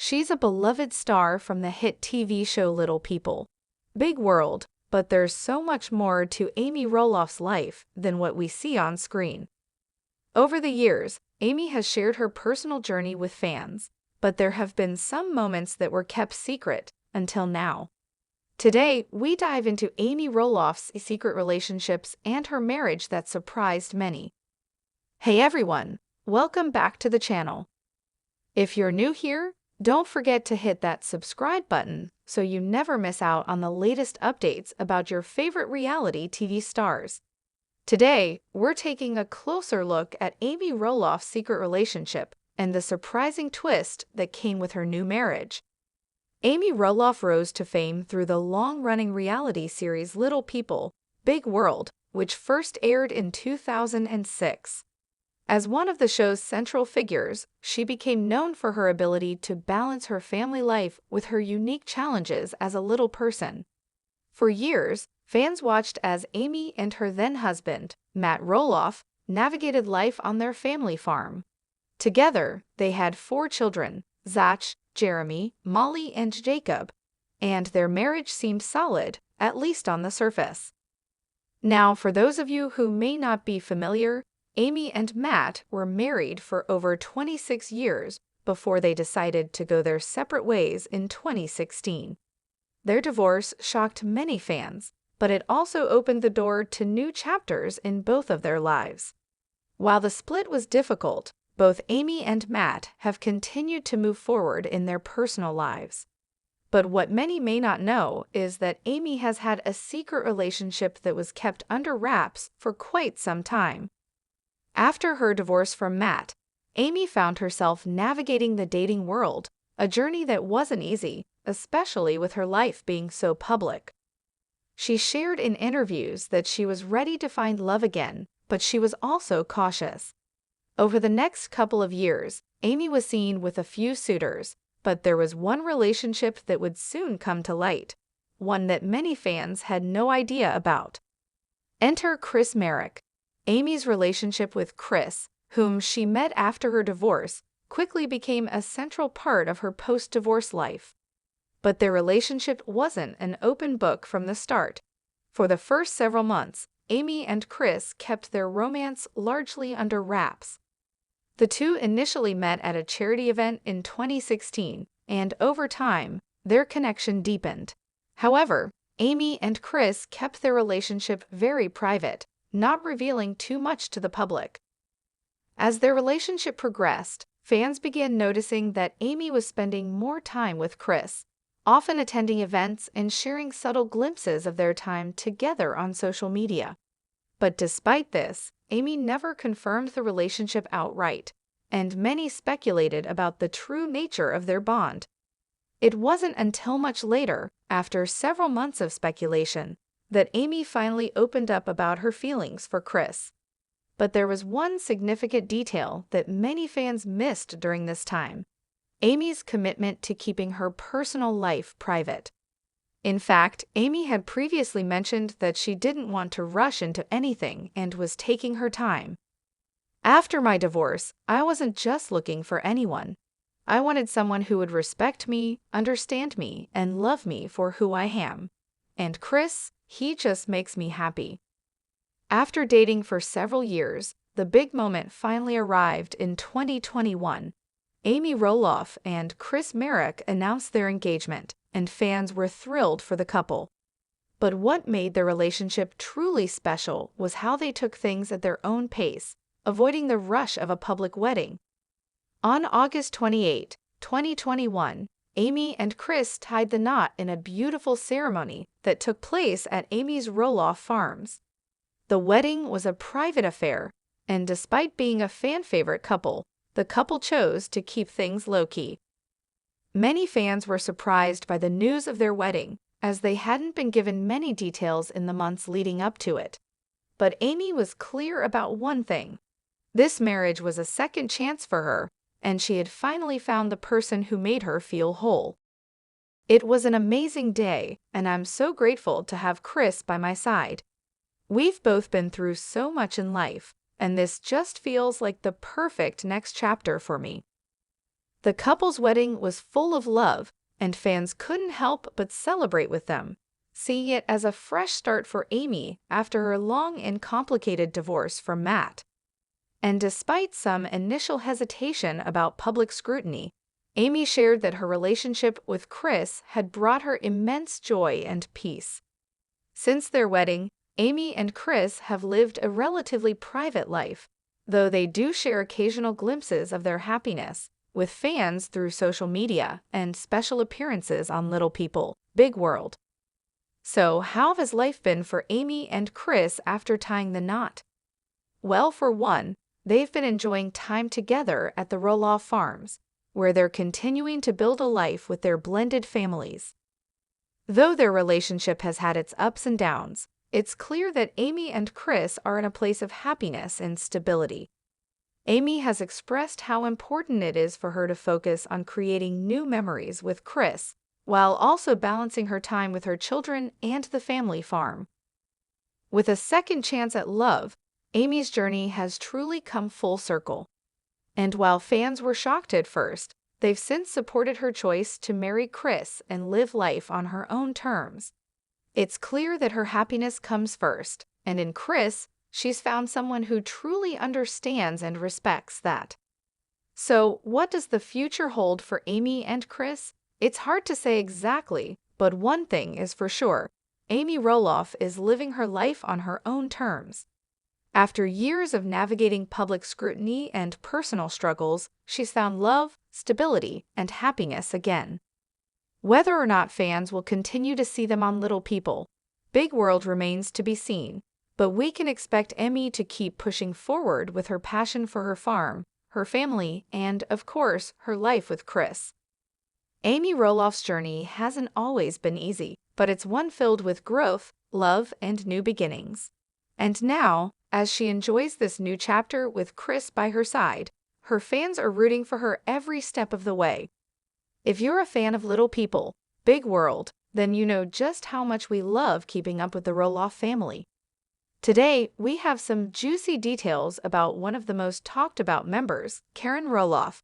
She's a beloved star from the hit TV show Little People. Big world, but there's so much more to Amy Roloff's life than what we see on screen. Over the years, Amy has shared her personal journey with fans, but there have been some moments that were kept secret until now. Today, we dive into Amy Roloff's secret relationships and her marriage that surprised many. Hey everyone, welcome back to the channel. If you're new here, don't forget to hit that subscribe button so you never miss out on the latest updates about your favorite reality TV stars. Today, we're taking a closer look at Amy Roloff's secret relationship and the surprising twist that came with her new marriage. Amy Roloff rose to fame through the long-running reality series Little People, Big World, which first aired in 2006. As one of the show's central figures, she became known for her ability to balance her family life with her unique challenges as a little person. For years, fans watched as Amy and her then-husband, Matt Roloff, navigated life on their family farm. Together, they had 4 children, Zach, Jeremy, Molly, and Jacob, and their marriage seemed solid, at least on the surface. Now, for those of you who may not be familiar, Amy and Matt were married for over 26 years before they decided to go their separate ways in 2016. Their divorce shocked many fans, but it also opened the door to new chapters in both of their lives. While the split was difficult, both Amy and Matt have continued to move forward in their personal lives. But what many may not know is that Amy has had a secret relationship that was kept under wraps for quite some time. After her divorce from Matt, Amy found herself navigating the dating world, a journey that wasn't easy, especially with her life being so public. She shared in interviews that she was ready to find love again, but she was also cautious. Over the next couple of years, Amy was seen with a few suitors, but there was one relationship that would soon come to light, one that many fans had no idea about. Enter Chris Marek. Amy's relationship with Chris, whom she met after her divorce, quickly became a central part of her post-divorce life. But their relationship wasn't an open book from the start. For the first several months, Amy and Chris kept their romance largely under wraps. The two initially met at a charity event in 2016, and over time, their connection deepened. However, Amy and Chris kept their relationship very private, not revealing too much to the public. As their relationship progressed, fans began noticing that Amy was spending more time with Chris, often attending events and sharing subtle glimpses of their time together on social media. But despite this, Amy never confirmed the relationship outright, and many speculated about the true nature of their bond. It wasn't until much later, after several months of speculation, that Amy finally opened up about her feelings for Chris. But there was one significant detail that many fans missed during this time: Amy's commitment to keeping her personal life private. In fact, Amy had previously mentioned that she didn't want to rush into anything and was taking her time. After my divorce, I wasn't just looking for anyone. I wanted someone who would respect me, understand me, and love me for who I am. And Chris, he just makes me happy. After dating for several years, the big moment finally arrived in 2021. Amy Roloff and Chris Marek announced their engagement, and fans were thrilled for the couple. But what made their relationship truly special was how they took things at their own pace, avoiding the rush of a public wedding. On August 28, 2021, Amy and Chris tied the knot in a beautiful ceremony that took place at Amy's Roloff Farms. The wedding was a private affair, and despite being a fan-favorite couple, the couple chose to keep things low-key. Many fans were surprised by the news of their wedding, as they hadn't been given many details in the months leading up to it. But Amy was clear about one thing: this marriage was a second chance for her, and she had finally found the person who made her feel whole. It was an amazing day, and I'm so grateful to have Chris by my side. We've both been through so much in life, and this just feels like the perfect next chapter for me. The couple's wedding was full of love, and fans couldn't help but celebrate with them, seeing it as a fresh start for Amy after her long and complicated divorce from Matt. And despite some initial hesitation about public scrutiny, Amy shared that her relationship with Chris had brought her immense joy and peace. Since their wedding, Amy and Chris have lived a relatively private life, though they do share occasional glimpses of their happiness with fans through social media and special appearances on Little People, Big World. So, how has life been for Amy and Chris after tying the knot? Well, for one, they've been enjoying time together at the Roloff farms, where they're continuing to build a life with their blended families. Though their relationship has had its ups and downs, it's clear that Amy and Chris are in a place of happiness and stability. Amy has expressed how important it is for her to focus on creating new memories with Chris, while also balancing her time with her children and the family farm. With a second chance at love, Amy's journey has truly come full circle. And while fans were shocked at first, they've since supported her choice to marry Chris and live life on her own terms. It's clear that her happiness comes first, and in Chris, she's found someone who truly understands and respects that. So, what does the future hold for Amy and Chris? It's hard to say exactly, but one thing is for sure: Amy Roloff is living her life on her own terms. After years of navigating public scrutiny and personal struggles, she's found love, stability, and happiness again. Whether or not fans will continue to see them on Little People, Big World remains to be seen, but we can expect Amy to keep pushing forward with her passion for her farm, her family, and, of course, her life with Chris. Amy Roloff's journey hasn't always been easy, but it's one filled with growth, love, and new beginnings. And now, as she enjoys this new chapter with Chris by her side, her fans are rooting for her every step of the way. If you're a fan of Little People, Big World, then you know just how much we love keeping up with the Roloff family. Today, we have some juicy details about one of the most talked about members, Karen Roloff.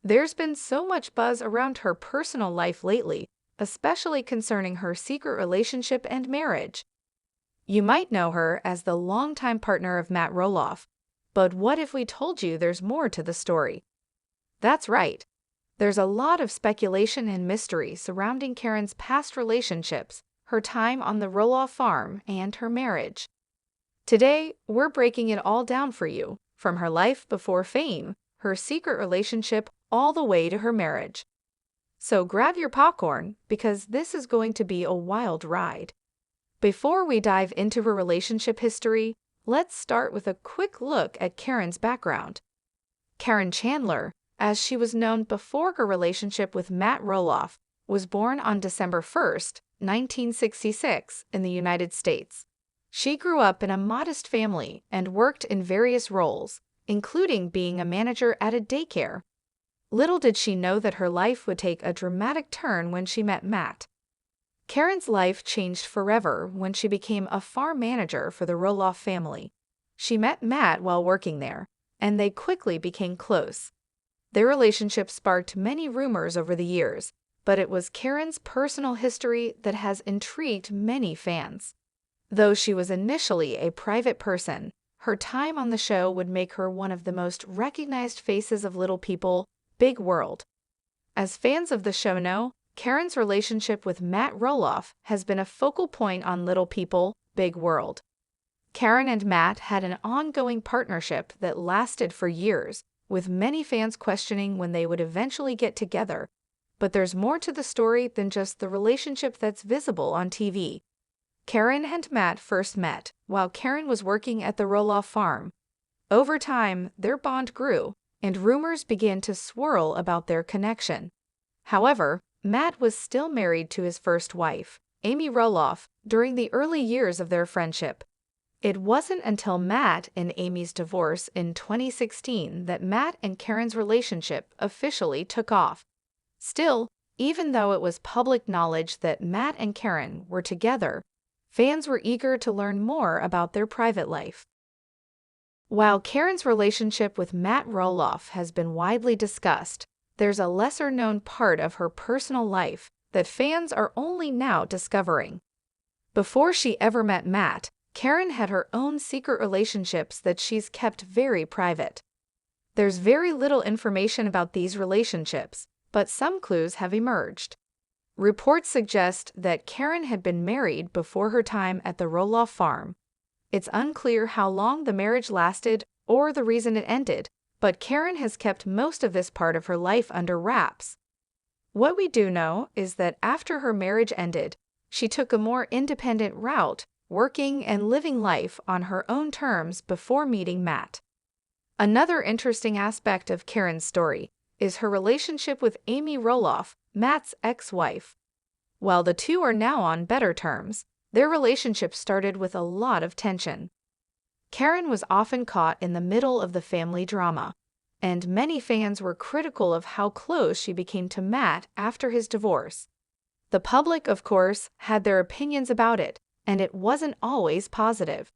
There's been so much buzz around her personal life lately, especially concerning her secret relationship and marriage. You might know her as the longtime partner of Matt Roloff, but what if we told you there's more to the story? That's right. There's a lot of speculation and mystery surrounding Karen's past relationships, her time on the Roloff farm, and her marriage. Today, we're breaking it all down for you, from her life before fame, her secret relationship, all the way to her marriage. So grab your popcorn, because this is going to be a wild ride. Before we dive into her relationship history, let's start with a quick look at Karen's background. Karen Chandler, as she was known before her relationship with Matt Roloff, was born on December 1st, 1966, in the United States. She grew up in a modest family and worked in various roles, including being a manager at a daycare. Little did she know that her life would take a dramatic turn when she met Matt. Karen's life changed forever when she became a farm manager for the Roloff family. She met Matt while working there, and they quickly became close. Their relationship sparked many rumors over the years, but it was Karen's personal history that has intrigued many fans. Though she was initially a private person, her time on the show would make her one of the most recognized faces of Little People, Big World. As fans of the show know, Karen's relationship with Matt Roloff has been a focal point on Little People, Big World. Karen and Matt had an ongoing partnership that lasted for years, with many fans questioning when they would eventually get together. But there's more to the story than just the relationship that's visible on TV. Karen and Matt first met while Karen was working at the Roloff farm. Over time, their bond grew, and rumors began to swirl about their connection. However, Matt was still married to his first wife, Amy Roloff, during the early years of their friendship. It wasn't until Matt and Amy's divorce in 2016 that Matt and Karen's relationship officially took off. Still, even though it was public knowledge that Matt and Karen were together, fans were eager to learn more about their private life. While Karen's relationship with Matt Roloff has been widely discussed, there's a lesser-known part of her personal life that fans are only now discovering. Before she ever met Matt, Karen had her own secret relationships that she's kept very private. There's very little information about these relationships, but some clues have emerged. Reports suggest that Karen had been married before her time at the Roloff farm. It's unclear how long the marriage lasted or the reason it ended, but Karen has kept most of this part of her life under wraps. What we do know is that after her marriage ended, she took a more independent route, working and living life on her own terms before meeting Matt. Another interesting aspect of Karen's story is her relationship with Amy Roloff, Matt's ex-wife. While the two are now on better terms, their relationship started with a lot of tension. Karen was often caught in the middle of the family drama, and many fans were critical of how close she became to Matt after his divorce. The public, of course, had their opinions about it, and it wasn't always positive.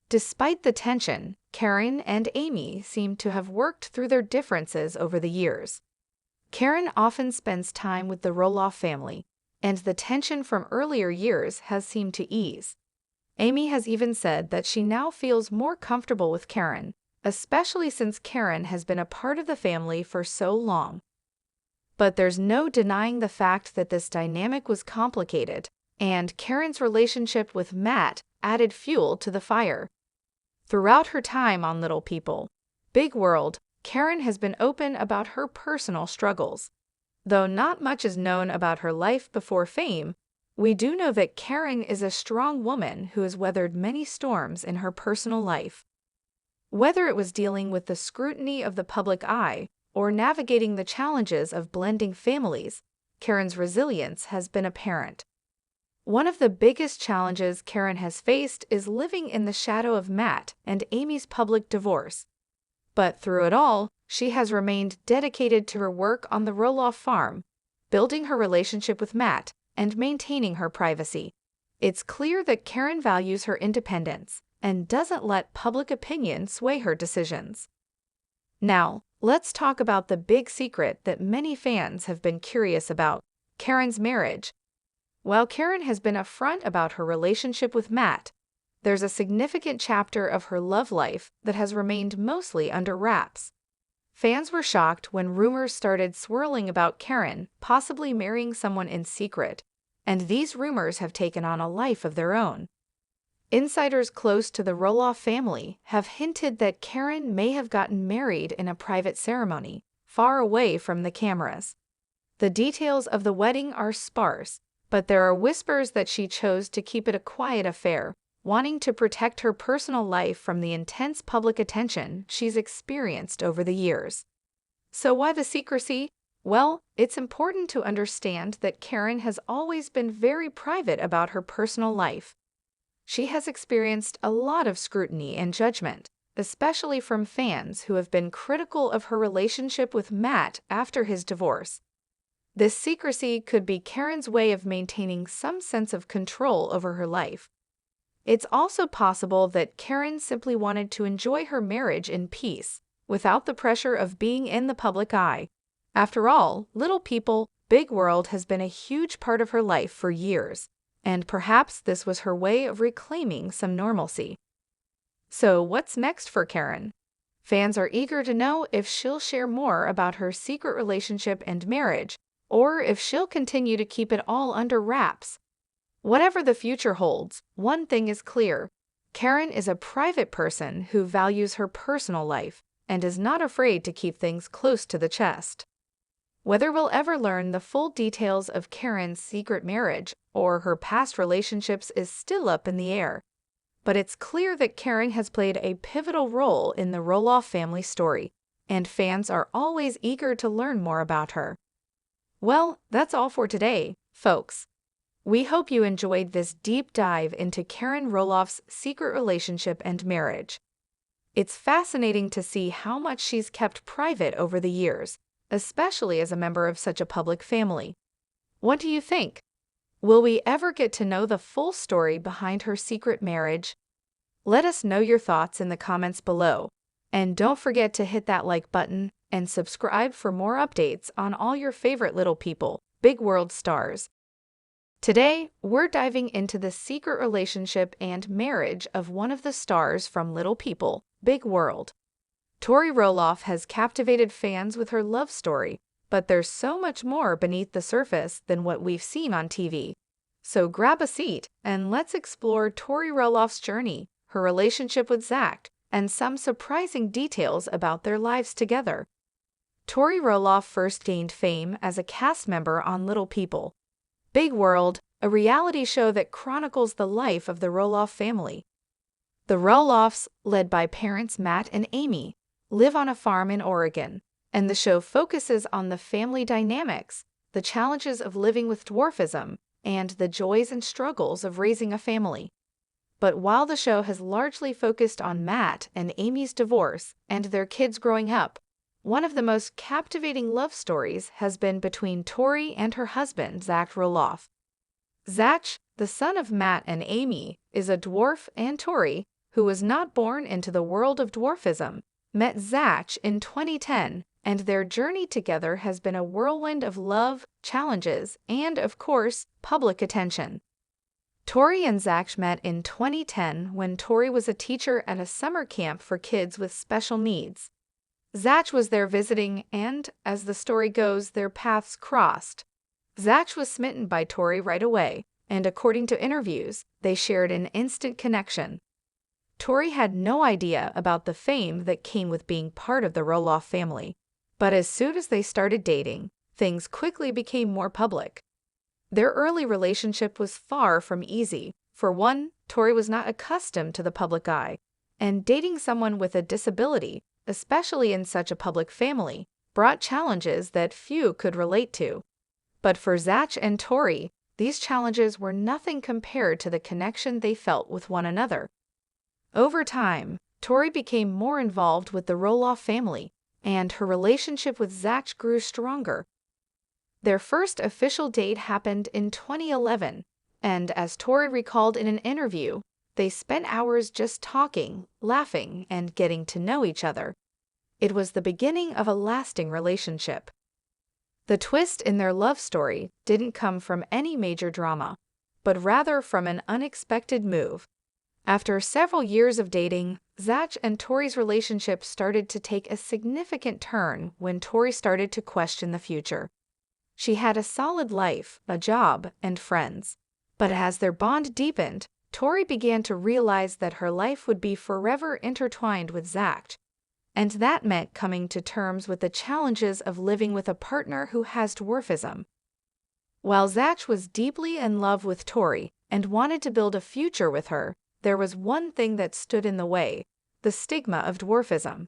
Despite the tension, Karen and Amy seem to have worked through their differences over the years. Karen often spends time with the Roloff family, and the tension from earlier years has seemed to ease. Amy has even said that she now feels more comfortable with Karen, especially since Karen has been a part of the family for so long. But there's no denying the fact that this dynamic was complicated, and Karen's relationship with Matt added fuel to the fire. Throughout her time on Little People, Big World, Karen has been open about her personal struggles. Though not much is known about her life before fame, we do know that Karen is a strong woman who has weathered many storms in her personal life. Whether it was dealing with the scrutiny of the public eye or navigating the challenges of blending families, Karen's resilience has been apparent. One of the biggest challenges Karen has faced is living in the shadow of Matt and Amy's public divorce. But through it all, she has remained dedicated to her work on the Roloff farm, building her relationship with Matt, and maintaining her privacy. It's clear that Karen values her independence and doesn't let public opinion sway her decisions. Now, let's talk about the big secret that many fans have been curious about: Karen's marriage. While Karen has been upfront about her relationship with Matt, there's a significant chapter of her love life that has remained mostly under wraps. Fans were shocked when rumors started swirling about Karen possibly marrying someone in secret, and these rumors have taken on a life of their own. Insiders close to the Roloff family have hinted that Karen may have gotten married in a private ceremony, far away from the cameras. The details of the wedding are sparse, but there are whispers that she chose to keep it a quiet affair, wanting to protect her personal life from the intense public attention she's experienced over the years. So why the secrecy? Well, it's important to understand that Karen has always been very private about her personal life. She has experienced a lot of scrutiny and judgment, especially from fans who have been critical of her relationship with Matt after his divorce. This secrecy could be Karen's way of maintaining some sense of control over her life. It's also possible that Karen simply wanted to enjoy her marriage in peace, without the pressure of being in the public eye. After all, Little People, Big World has been a huge part of her life for years, and perhaps this was her way of reclaiming some normalcy. So what's next for Karen? Fans are eager to know if she'll share more about her secret relationship and marriage, or if she'll continue to keep it all under wraps. Whatever the future holds, one thing is clear: Karen is a private person who values her personal life and is not afraid to keep things close to the chest. Whether we'll ever learn the full details of Karen's secret marriage or her past relationships is still up in the air, but it's clear that Karen has played a pivotal role in the Roloff family story, and fans are always eager to learn more about her. Well, that's all for today, folks. We hope you enjoyed this deep dive into Karen Roloff's secret relationship and marriage. It's fascinating to see how much she's kept private over the years, especially as a member of such a public family. What do you think? Will we ever get to know the full story behind her secret marriage? Let us know your thoughts in the comments below, and don't forget to hit that like button and subscribe for more updates on all your favorite Little People, Big World stars. Today, we're diving into the secret relationship and marriage of one of the stars from Little People, Big World. Tori Roloff has captivated fans with her love story, but there's so much more beneath the surface than what we've seen on TV. So grab a seat and let's explore Tori Roloff's journey, her relationship with Zach, and some surprising details about their lives together. Tori Roloff first gained fame as a cast member on Little People, Big World, a reality show that chronicles the life of the Roloff family. The Roloffs, led by parents Matt and Amy, live on a farm in Oregon, and the show focuses on the family dynamics, the challenges of living with dwarfism, and the joys and struggles of raising a family. But while the show has largely focused on Matt and Amy's divorce and their kids growing up, one of the most captivating love stories has been between Tori and her husband, Zach Roloff. Zach, the son of Matt and Amy, is a dwarf, and Tori, who was not born into the world of dwarfism, met Zach in 2010, and their journey together has been a whirlwind of love, challenges, and, of course, public attention. Tori and Zach met in 2010 when Tori was a teacher at a summer camp for kids with special needs. Zach was there visiting and, as the story goes, their paths crossed. Zach was smitten by Tori right away, and according to interviews, they shared an instant connection. Tori had no idea about the fame that came with being part of the Roloff family, but as soon as they started dating, things quickly became more public. Their early relationship was far from easy. For one, Tori was not accustomed to the public eye, and dating someone with a disability, especially in such a public family, brought challenges that few could relate to. But for Zach and Tori, these challenges were nothing compared to the connection they felt with one another. Over time, Tori became more involved with the Roloff family, and her relationship with Zach grew stronger. Their first official date happened in 2011, and as Tori recalled in an interview, they spent hours just talking, laughing, and getting to know each other. It was the beginning of a lasting relationship. The twist in their love story didn't come from any major drama, but rather from an unexpected move. After several years of dating, Zach and Tori's relationship started to take a significant turn when Tori started to question the future. She had a solid life, a job, and friends. But as their bond deepened, Tori began to realize that her life would be forever intertwined with Zach, and that meant coming to terms with the challenges of living with a partner who has dwarfism. While Zach was deeply in love with Tori and wanted to build a future with her, there was one thing that stood in the way: the stigma of dwarfism.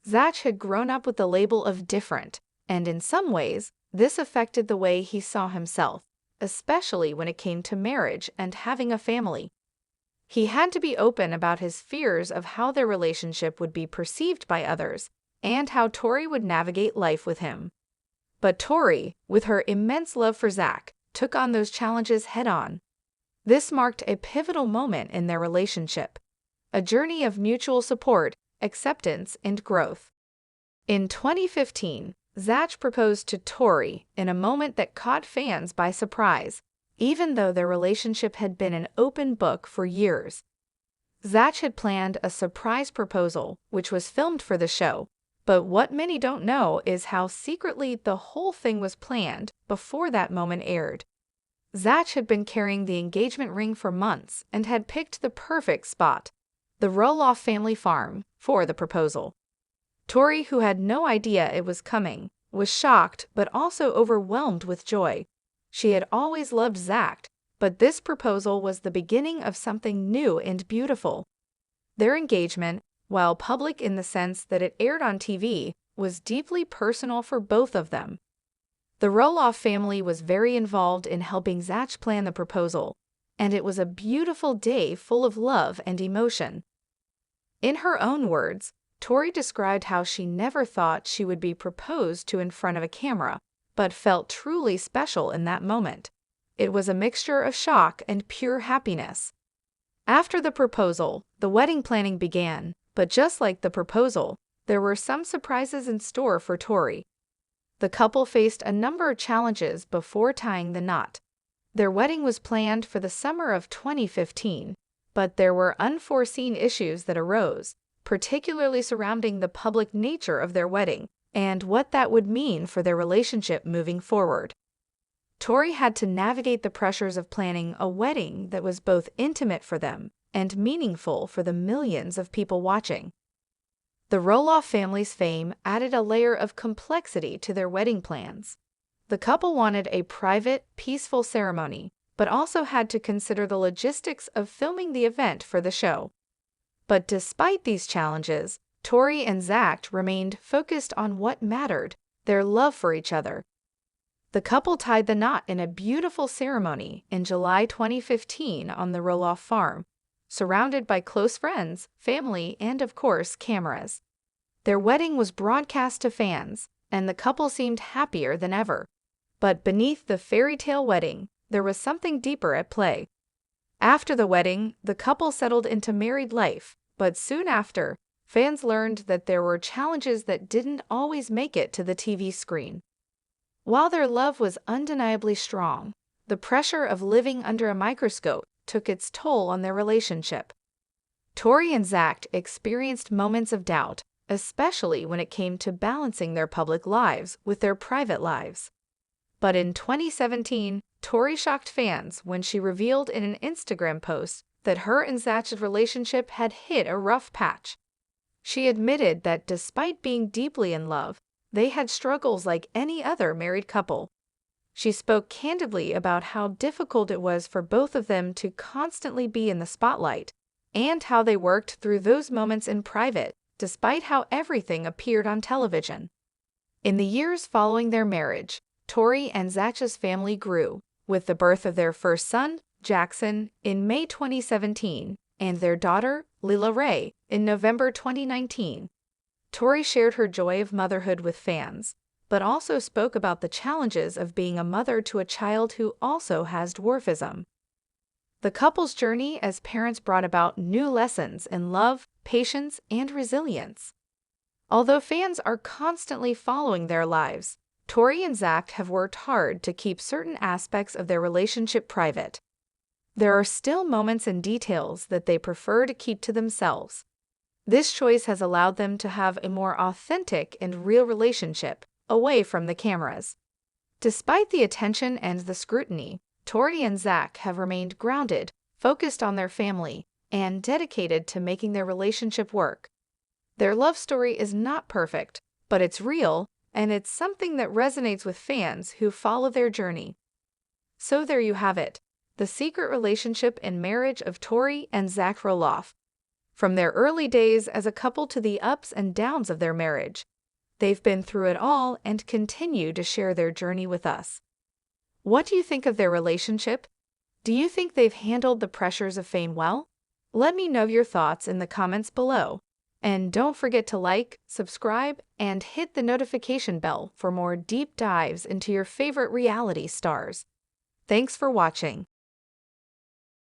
Zach had grown up with the label of different, and in some ways, this affected the way he saw himself, especially when it came to marriage and having a family. He had to be open about his fears of how their relationship would be perceived by others and how Tori would navigate life with him. But Tori, with her immense love for Zach, took on those challenges head-on. This marked a pivotal moment in their relationship, a journey of mutual support, acceptance, and growth. In 2015, Zach proposed to Tori in a moment that caught fans by surprise, even though their relationship had been an open book for years. Zach had planned a surprise proposal, which was filmed for the show, but what many don't know is how secretly the whole thing was planned before that moment aired. Zach had been carrying the engagement ring for months and had picked the perfect spot, the Roloff family farm, for the proposal. Tori, who had no idea it was coming, was shocked but also overwhelmed with joy. She had always loved Zach, but this proposal was the beginning of something new and beautiful. Their engagement, while public in the sense that it aired on TV, was deeply personal for both of them. The Roloff family was very involved in helping Zach plan the proposal, and it was a beautiful day full of love and emotion. In her own words, Tori described how she never thought she would be proposed to in front of a camera, but felt truly special in that moment. It was a mixture of shock and pure happiness. After the proposal, the wedding planning began, but just like the proposal, there were some surprises in store for Tori. The couple faced a number of challenges before tying the knot. Their wedding was planned for the summer of 2015, but there were unforeseen issues that arose, particularly surrounding the public nature of their wedding and what that would mean for their relationship moving forward. Tori had to navigate the pressures of planning a wedding that was both intimate for them and meaningful for the millions of people watching. The Roloff family's fame added a layer of complexity to their wedding plans. The couple wanted a private, peaceful ceremony, but also had to consider the logistics of filming the event for the show. But despite these challenges, Tori and Zach remained focused on what mattered, their love for each other. The couple tied the knot in a beautiful ceremony in July 2015 on the Roloff farm, surrounded by close friends, family, and of course, cameras. Their wedding was broadcast to fans, and the couple seemed happier than ever. But beneath the fairy tale wedding, there was something deeper at play. After the wedding, the couple settled into married life, but soon after, fans learned that there were challenges that didn't always make it to the TV screen. While their love was undeniably strong, the pressure of living under a microscope took its toll on their relationship. Tori and Zach experienced moments of doubt, especially when it came to balancing their public lives with their private lives. But in 2017, Tori shocked fans when she revealed in an Instagram post that her and Zach's relationship had hit a rough patch. She admitted that despite being deeply in love, they had struggles like any other married couple. She spoke candidly about how difficult it was for both of them to constantly be in the spotlight, and how they worked through those moments in private, despite how everything appeared on television. In the years following their marriage, Tori and Zach's family grew, with the birth of their first son, Jackson, in May 2017, and their daughter, Lila Ray, in November 2019. Tori shared her joy of motherhood with fans, but also spoke about the challenges of being a mother to a child who also has dwarfism. The couple's journey as parents brought about new lessons in love, patience, and resilience. Although fans are constantly following their lives, Tori and Zach have worked hard to keep certain aspects of their relationship private. There are still moments and details that they prefer to keep to themselves. This choice has allowed them to have a more authentic and real relationship, away from the cameras. Despite the attention and the scrutiny, Tori and Zach have remained grounded, focused on their family, and dedicated to making their relationship work. Their love story is not perfect, but it's real, and it's something that resonates with fans who follow their journey. So there you have it, the secret relationship and marriage of Tori and Zach Roloff. From their early days as a couple to the ups and downs of their marriage, they've been through it all and continue to share their journey with us. What do you think of their relationship? Do you think they've handled the pressures of fame well? Let me know your thoughts in the comments below. And don't forget to like, subscribe, and hit the notification bell for more deep dives into your favorite reality stars. Thanks for watching.